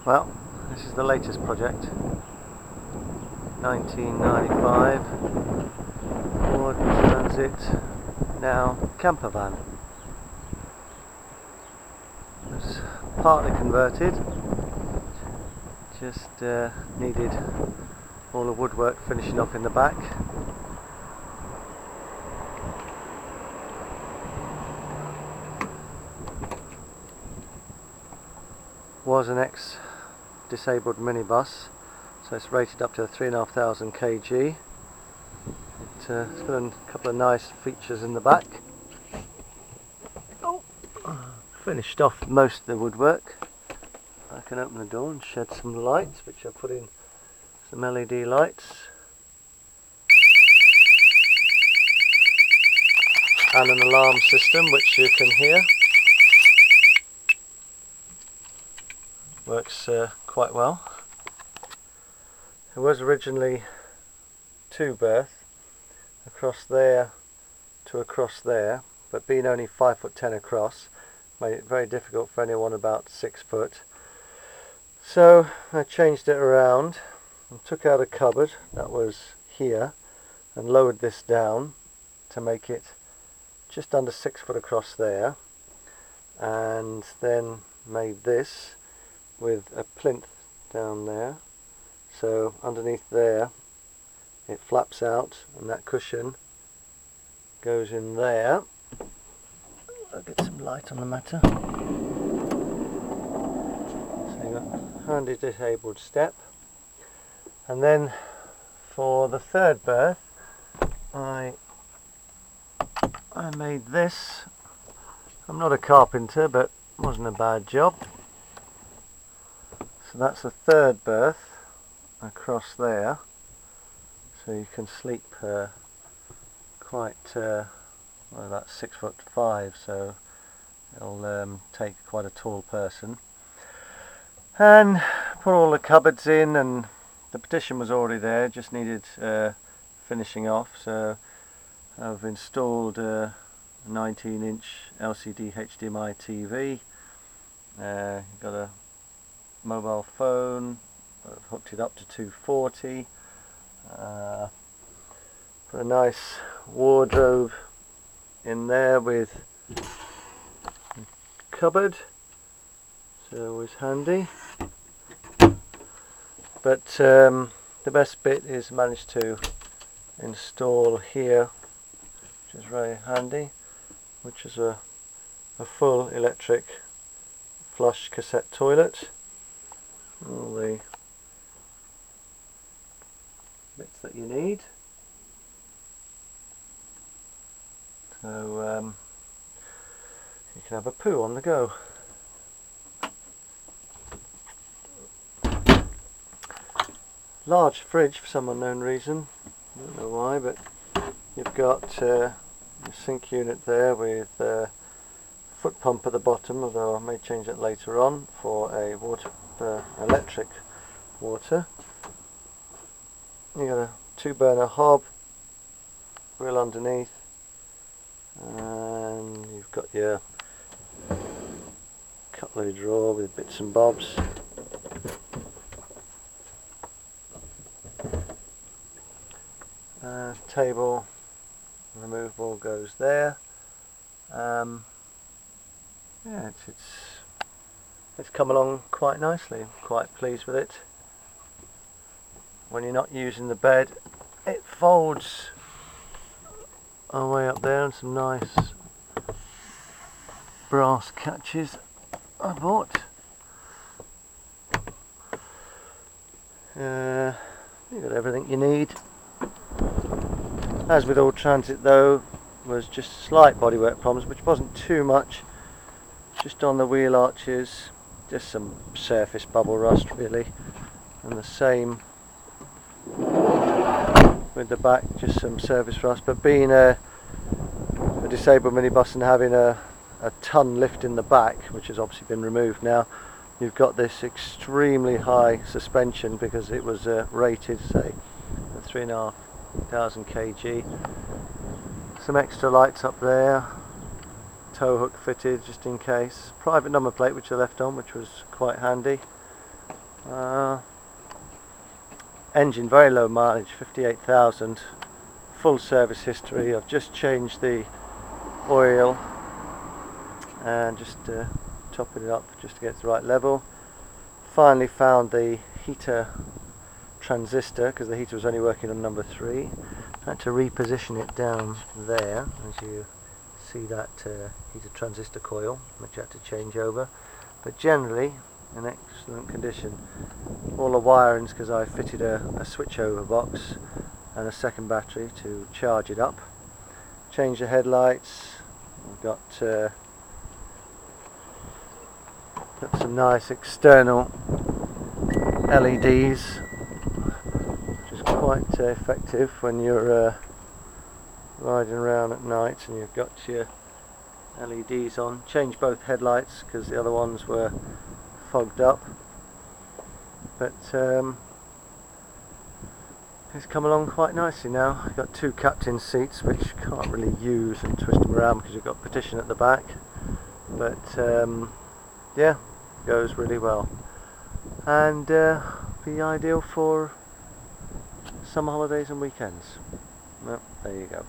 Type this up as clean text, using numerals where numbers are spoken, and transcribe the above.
Well, this is the latest project. 1995 Ford Transit, now camper van. It was partly converted, just needed all the woodwork finishing off in the back. Was an ex-disabled minibus, so it's rated up to 3,500 kg. It's got a couple of nice features in the back. Finished off most of the woodwork. I can open the door and shed some lights, which I've put in some LED lights. And an alarm system, which you can hear. Works quite well. It was originally two berth, across there to across there, but being only 5'10" across made it very difficult for anyone about 6 foot. So I changed it around and took out a cupboard that was here and lowered this down to make it just under 6 foot across there, and then made this with a plinth down there, so underneath there it flaps out and that cushion goes in there. I'll get some light on the matter. So you've got handy disabled step, and then for the third berth I made this. I'm not a carpenter, but it wasn't a bad job. So that's the third berth across there, so you can sleep quite well, that's 6'5", so it'll take quite a tall person. And put all the cupboards in, and the partition was already there, just needed finishing off. So I've installed a 19-inch LCD HDMI TV. Got a mobile phone. I've hooked it up to 240. Put a nice wardrobe in there with a cupboard, so always handy. But the best bit is managed to install here, which is very handy, which is a full electric flush cassette toilet. All the bits that you need. So you can have a poo on the go. Large fridge for some unknown reason, I don't know why, but you've got a sink unit there with a foot pump at the bottom, although I may change it later on for a electric water. You've got a 2-burner hob, grill underneath, and you've got your cutlery drawer with bits and bobs. Table removable goes there. Yeah, it's come along quite nicely. I'm quite pleased with it. When you're not using the bed, it folds our way up there, and some nice brass catches I bought. You've got everything you need. As with all Transit though, was just slight bodywork problems, which wasn't too much, just on the wheel arches, just some surface bubble rust really, and the same with the back, just some surface rust. But being a disabled minibus and having a ton lift in the back, which has obviously been removed now, you've got this extremely high suspension because it was rated, say, at 3,500 kg. Some extra lights up there, tow hook fitted just in case. Private number plate which I left on, which was quite handy. Engine very low mileage, 58,000. Full service history. I've just changed the oil and just topping it up just to get to the right level. Finally found the heater transistor, because the heater was only working on number 3. I had to reposition it down there, as you see that heater transistor coil, which I had to change over. But generally in excellent condition. All the wirings, because I fitted a switchover box and a second battery to charge it up. Changed the headlights. We've got some nice external LEDs, which is quite effective when you're riding around at night and you've got your LEDs on. Changed both headlights because the other ones were fogged up, but it's come along quite nicely now. I've got 2 captain seats which you can't really use and twist them around because you've got partition at the back, but yeah, goes really well and be ideal for summer holidays and weekends. Well, there you go.